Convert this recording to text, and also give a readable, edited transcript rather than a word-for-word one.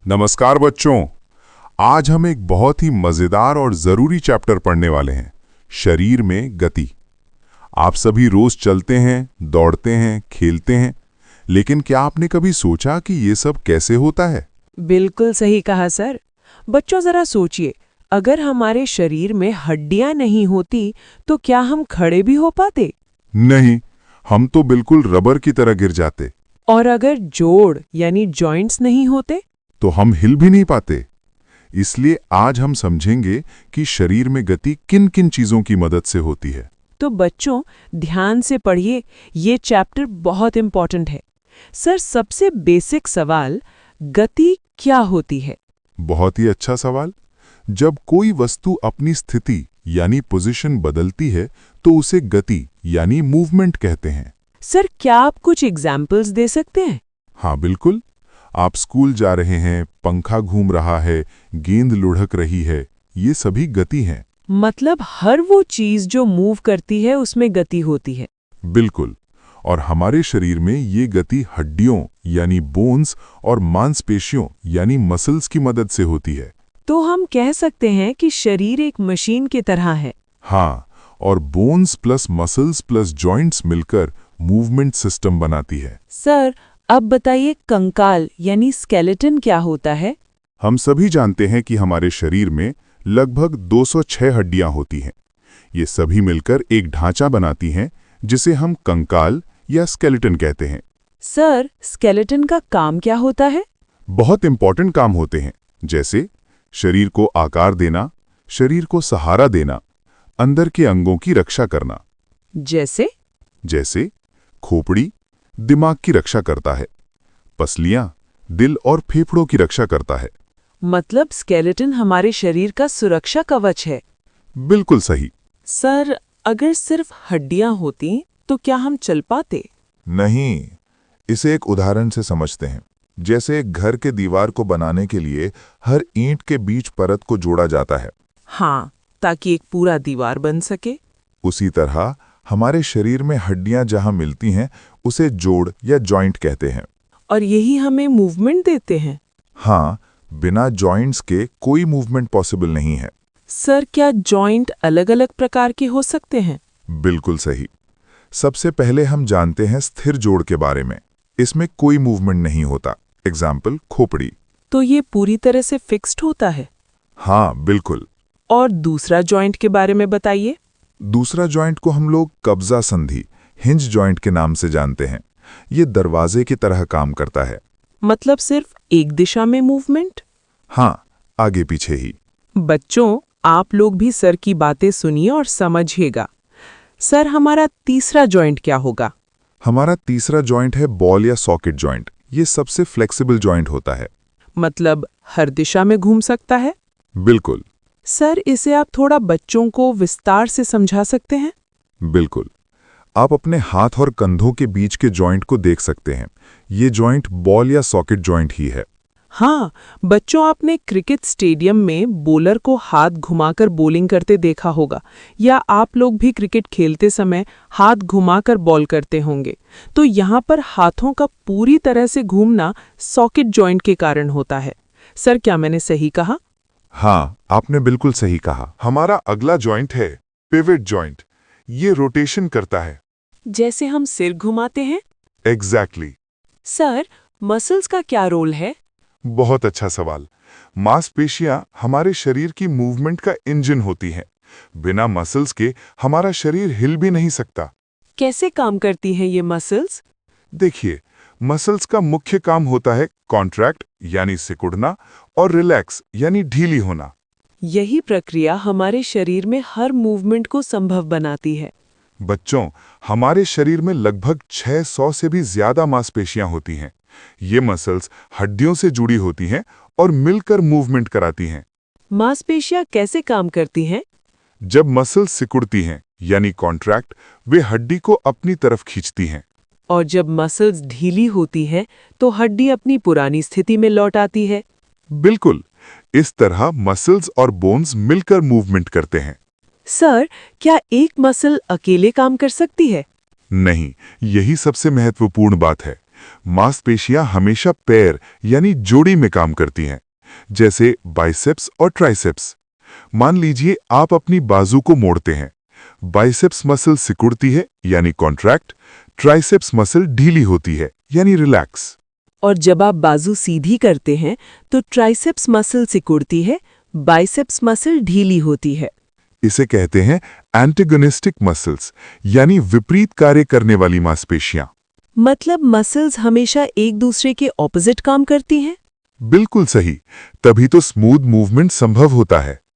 नमस्कार बच्चों। आज हम एक बहुत ही मजेदार और जरूरी चैप्टर पढ़ने वाले हैं, शरीर में गति। आप सभी रोज चलते हैं, दौड़ते हैं, खेलते हैं, लेकिन क्या आपने कभी सोचा कि ये सब कैसे होता है? बिल्कुल सही कहा सर। बच्चों जरा सोचिए, अगर हमारे शरीर में हड्डियां नहीं होती तो क्या हम खड़े भी हो पाते? नहीं, हम तो बिल्कुल रबर की तरह गिर जाते। और अगर जोड़ यानी जॉइंट्स नहीं होते? तो हम हिल भी नहीं पाते। इसलिए आज हम समझेंगे कि शरीर में गति किन किन चीजों की मदद से होती है। तो बच्चों ध्यान से पढ़िए, ये चैप्टर बहुत इंपॉर्टेंट है। सर, सबसे बेसिक सवाल, गति क्या होती है? बहुत ही अच्छा सवाल। जब कोई वस्तु अपनी स्थिति यानी पोजीशन बदलती है तो उसे गति यानी मूवमेंट कहते हैं। सर, क्या आप कुछ एग्जाम्पल्स दे सकते हैं? हाँ बिल्कुल। आप स्कूल जा रहे हैं, पंखा घूम रहा है, गेंद लुढ़क रही है, ये सभी गति हैं। मतलब हर वो चीज जो मूव करती है उसमें गति होती है। बिल्कुल। और हमारे शरीर में ये गति हड्डियों यानी बोन्स और मांसपेशियों यानी मसल्स की मदद से होती है। तो हम कह सकते हैं कि शरीर एक मशीन की तरह है। हाँ, और bones plus muscles plus joints मिलकर मूवमेंट सिस्टम बनाती है। सर, अब बताइए कंकाल यानी स्केलेटन क्या होता है? हम सभी जानते हैं कि हमारे शरीर में लगभग 206 हड्डियां होती हैं। ये सभी मिलकर एक ढांचा बनाती हैं जिसे हम कंकाल या स्केलेटन कहते हैं। सर, स्केलेटन का काम क्या होता है? बहुत इंपॉर्टेंट काम होते हैं, जैसे शरीर को आकार देना, शरीर को सहारा देना, अंदर के अंगों की रक्षा करना। जैसे खोपड़ी दिमाग की रक्षा करता है, पसलियां दिल और फेफड़ों की रक्षा करता है। मतलब स्केलेटन हमारे शरीर का सुरक्षा कवच है। बिल्कुल सही। सर, अगर सिर्फ हड्डियां होती तो क्या हम चल पाते? नहीं, इसे एक उदाहरण से समझते हैं। जैसे एक घर के दीवार को बनाने के लिए हर ईंट के बीच परत को जोड़ा जाता है। हाँ, ताकि एक पूरा दीवार बन सके। उसी तरह हमारे शरीर में हड्डियां जहां मिलती हैं उसे जोड़ या जॉइंट कहते हैं। और यही हमें मूवमेंट देते हैं। हाँ, बिना जॉइंट्स के कोई मूवमेंट पॉसिबल नहीं है। सर, क्या जॉइंट अलग-अलग प्रकार के हो सकते हैं? बिल्कुल सही। सबसे पहले हम जानते हैं स्थिर जोड़ के बारे में। इसमें कोई मूवमेंट नहीं होता। एग्जाम्पल खोपड़ी। तो ये पूरी तरह से फिक्स्ड होता है? हाँ बिल्कुल। और दूसरा जॉइंट के बारे में बताइए। दूसरा जॉइंट को हम लोग कब्जा संधि हिंज जॉइंट के नाम से जानते हैं। ये दरवाजे की तरह काम करता है। मतलब सिर्फ एक दिशा में मूवमेंट? हाँ, आगे पीछे ही। बच्चों, आप लोग भी सर की बातें सुनिए और समझिएगा। सर, हमारा तीसरा जॉइंट क्या होगा? हमारा तीसरा जॉइंट है बॉल या सॉकेट जॉइंट। ये सबसे फ्लेक्सिबल जॉइंट होता है। मतलब हर दिशा में घूम सकता है? बिल्कुल। सर, इसे आप थोड़ा बच्चों को विस्तार से समझा सकते हैं? बिल्कुल। आप अपने हाथ और कंधों के बीच के जॉइंट को देख सकते हैं। ये जॉइंट बॉल या सॉकेट जॉइंट ही है। हाँ, बच्चों, आपने क्रिकेट स्टेडियम में बॉलर को हाथ घुमाकर बॉलिंग करते देखा होगा, या आप लोग भी क्रिकेट खेलते समय हाथ घुमाकर बॉल करते होंगे। तो यहाँ पर हाथों का पूरी तरह से घूमना सॉकेट जॉइंट के कारण होता है। सर, क्या मैंने सही कहा? हाँ, आपने बिल्कुल सही कहा। हमारा अगला जॉइंट है पिवट जॉइंट। ये रोटेशन करता है। जैसे हम सिर घुमाते हैं? एग्जैक्टली। सर, मसल्स का क्या रोल है? बहुत अच्छा सवाल। मांसपेशियां हमारे शरीर की मूवमेंट का इंजन होती हैं। बिना मसल्स के हमारा शरीर हिल भी नहीं सकता। कैसे काम करती हैं ये मसल्स? देखिए, मसल्स का मुख्य काम होता है कॉन्ट्रैक्ट यानी सिकुड़ना और रिलैक्स यानी ढीली होना। यही प्रक्रिया हमारे शरीर में हर मूवमेंट को संभव बनाती है। बच्चों, हमारे शरीर में लगभग 600 से भी ज्यादा मांसपेशियां होती हैं। ये मसल्स हड्डियों से जुड़ी होती हैं और मिलकर मूवमेंट कराती हैं। मांसपेशियां कैसे काम करती हैं? जब मसल्स सिकुड़ती हैं यानी कॉन्ट्रैक्ट, वे हड्डी को अपनी तरफ खींचती हैं। और जब मसल्स ढीली होती है तो हड्डी अपनी पुरानी स्थिति में लौट आती है। बिल्कुल। इस तरह मसल्स और बोन्स मिलकर मूवमेंट करते हैं। सर, क्या एक मसल अकेले काम कर सकती है? नहीं, यही सबसे महत्वपूर्ण बात है। मांसपेशियां हमेशा पैर यानी जोड़ी में काम करती हैं, जैसे बाइसेप्स और ट्राइसेप्स। मान लीजिए आप अपनी बाजू को मोड़ते हैं, बाइसेप्स मसल सिकुड़ती है यानी कॉन्ट्रैक्ट, ट्राइसेप्स मसल ढीली होती है यानी रिलैक्स। और जब आप बाजू सीधी करते हैं तो ट्राइसेप्स मसल सिकुड़ती है, बाइसेप्स मसल ढीली होती है। इसे कहते हैं एंटेगोनिस्टिक मसल्स यानी विपरीत कार्य करने वाली मांसपेशियां। मतलब मसल्स हमेशा एक दूसरे के ऑपोजिट काम करती हैं। बिल्कुल सही, तभी तो स्मूथ मूवमेंट संभव होता है।